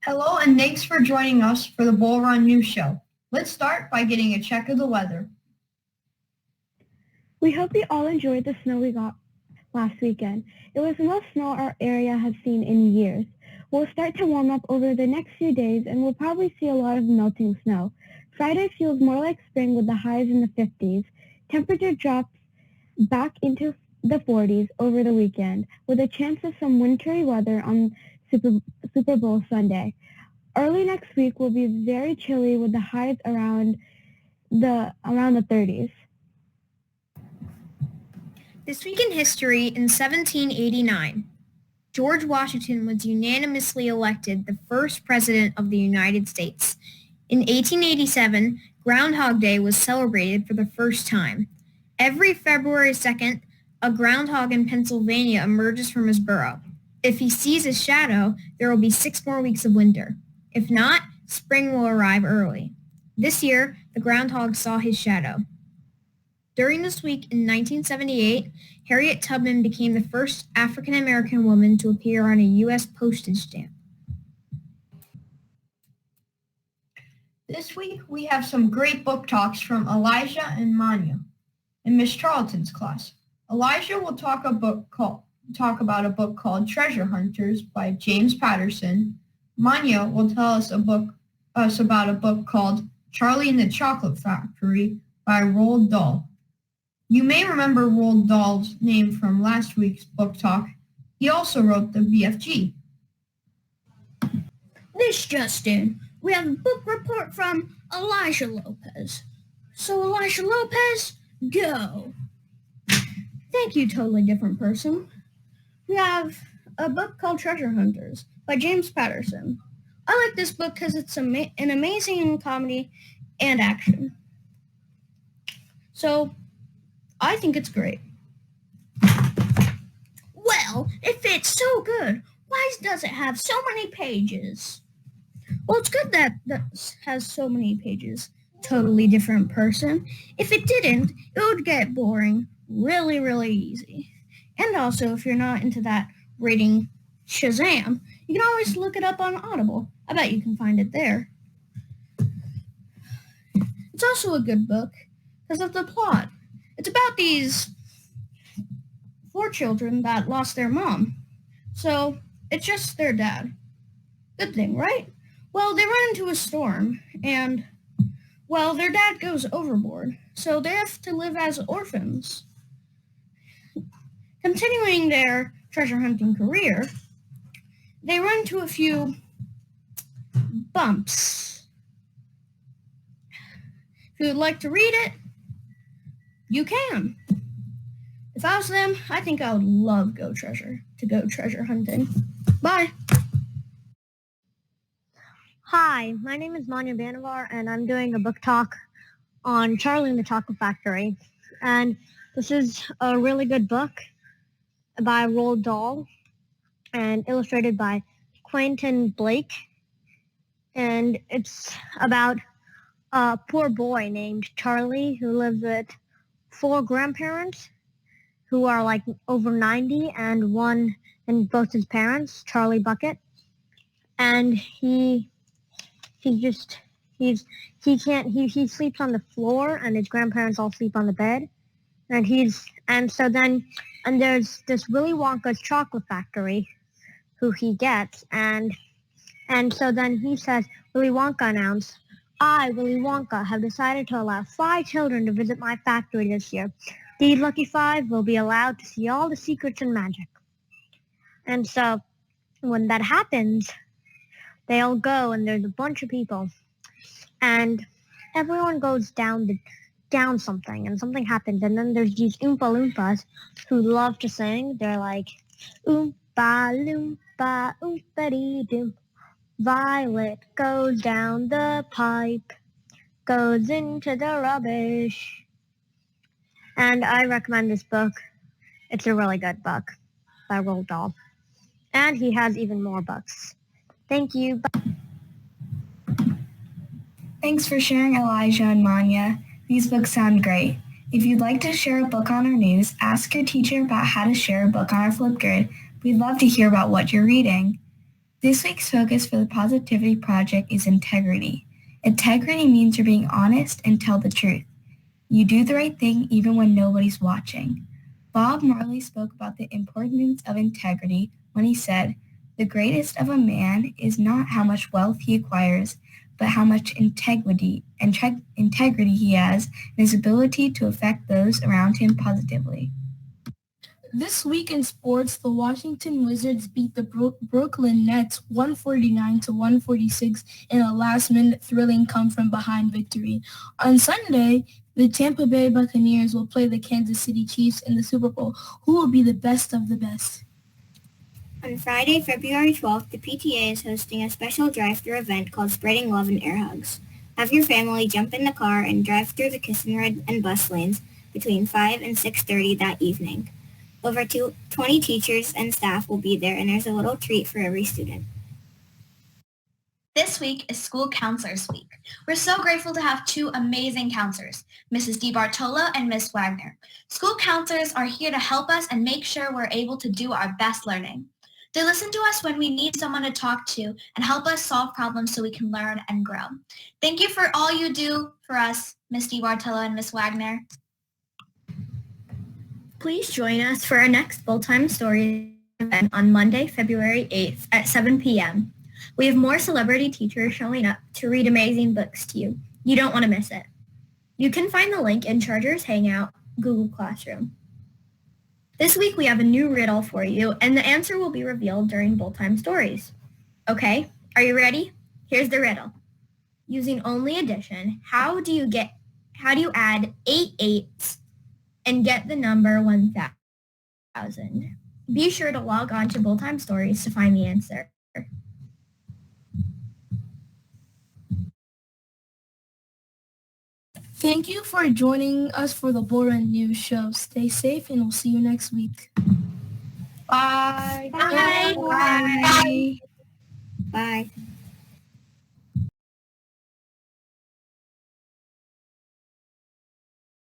Hello and thanks for joining us for the Bull Run News Show. Let's start by getting a check of the weather. We hope you all enjoyed the snow we got last weekend. It was the most snow our area has seen in years. We'll start to warm up over the next few days and we'll probably see a lot of melting snow. Friday feels more like spring with the highs in the 50s. Temperature drops back into the 40s over the weekend with a chance of some wintry weather on Super Bowl Sunday. Early next week will be very chilly with the highs around the 30s. This week in history, in 1789, George Washington was unanimously elected the first president of the United States. In 1887, Groundhog Day was celebrated for the first time. Every February 2nd, a groundhog in Pennsylvania emerges from his burrow. If he sees his shadow, there will be 6 more weeks of winter. If not, spring will arrive early. This year, the groundhog saw his shadow. During this week in 1978, Harriet Tubman became the first African-American woman to appear on a U.S. postage stamp. This week we have some great book talks from Elijah and Manya in Miss Charlton's class. Elijah will talk about a book called Treasure Hunters by James Patterson. Manya will tell us about a book called Charlie and the Chocolate Factory by Roald Dahl. You may remember Roald Dahl's name from last week's book talk. He also wrote the BFG. This just in. We have a book report from Elijah Lopez. So Elijah Lopez, go. Thank you, totally different person. We have a book called Treasure Hunters by James Patterson. I like this book because it's an amazing comedy and action. So I think it's great. Well, if it's so good, why does it have so many pages? Well, it's good that it has so many pages. Totally different person. If it didn't, it would get boring really, really easy. And also, if you're not into that reading Shazam, you can always look it up on Audible. I bet you can find it there. It's also a good book because of the plot. It's about these 4 children that lost their mom. So it's just their dad. Good thing, right? Well, they run into a storm and, well, their dad goes overboard. So they have to live as orphans. Continuing their treasure hunting career, they run into a few bumps. If you would like to read it, you can. If I was them, I think I would love to go treasure hunting. Bye. Hi, my name is Manya Banavar, and I'm doing a book talk on Charlie and the Chocolate Factory. And this is a really good book by Roald Dahl and illustrated by Quentin Blake. And it's about a poor boy named Charlie who lives with 4 grandparents who are like over 90 and both his parents, Charlie Bucket. And he sleeps on the floor and his grandparents all sleep on the bed. And there's this Willy Wonka's chocolate factory who he gets and so then he says, Willy Wonka announced, I, Willy Wonka, have decided to allow 5 children to visit my factory this year. These lucky 5 will be allowed to see all the secrets and magic. And so when that happens, they all go and there's a bunch of people and everyone goes down something and something happens and then there's these Oompa Loompas who love to sing. They're like, Oompa Loompa Oompa-dee-doo. Violet goes down the pipe, goes into the rubbish. And I recommend this book. It's a really good book by Roald Dahl. And he has even more books. Thank you. Thanks for sharing, Elijah and Manya. These books sound great. If you'd like to share a book on our news, ask your teacher about how to share a book on our Flipgrid. We'd love to hear about what you're reading. This week's focus for the Positivity Project is integrity. Integrity means you're being honest and tell the truth. You do the right thing even when nobody's watching. Bob Marley spoke about the importance of integrity when he said, "The greatest of a man is not how much wealth he acquires, but how much integrity he has and his ability to affect those around him positively." This week in sports, the Washington Wizards beat the Brooklyn Nets 149-146 in a last-minute thrilling come-from-behind victory. On Sunday, the Tampa Bay Buccaneers will play the Kansas City Chiefs in the Super Bowl, who will be the best of the best. On Friday, February 12th, the PTA is hosting a special drive-thru event called Spreading Love and Air Hugs. Have your family jump in the car and drive through the kiss and ride and bus lanes between 5 and 6:30 that evening. Over 20 teachers and staff will be there, and there's a little treat for every student. This week is School Counselors Week. We're so grateful to have two amazing counselors, Mrs. DiBartolo and Ms. Wagner. School counselors are here to help us and make sure we're able to do our best learning. They listen to us when we need someone to talk to and help us solve problems so we can learn and grow. Thank you for all you do for us, Ms. DiBartolo and Ms. Wagner. Please join us for our next Full-Time Stories event on Monday, February 8th at 7 p.m. We have more celebrity teachers showing up to read amazing books to you. You don't want to miss it. You can find the link in Charters Hangout, Google Classroom. This week we have a new riddle for you, and the answer will be revealed during Full-Time Stories. Okay, are you ready? Here's the riddle. Using only addition, how do you add 8 eights and get the number 1,000? Be sure to log on to Full-Time Stories to find the answer. Thank you for joining us for the Bull Run News Show. Stay safe, and we'll see you next week. Bye. Bye. Bye. Bye.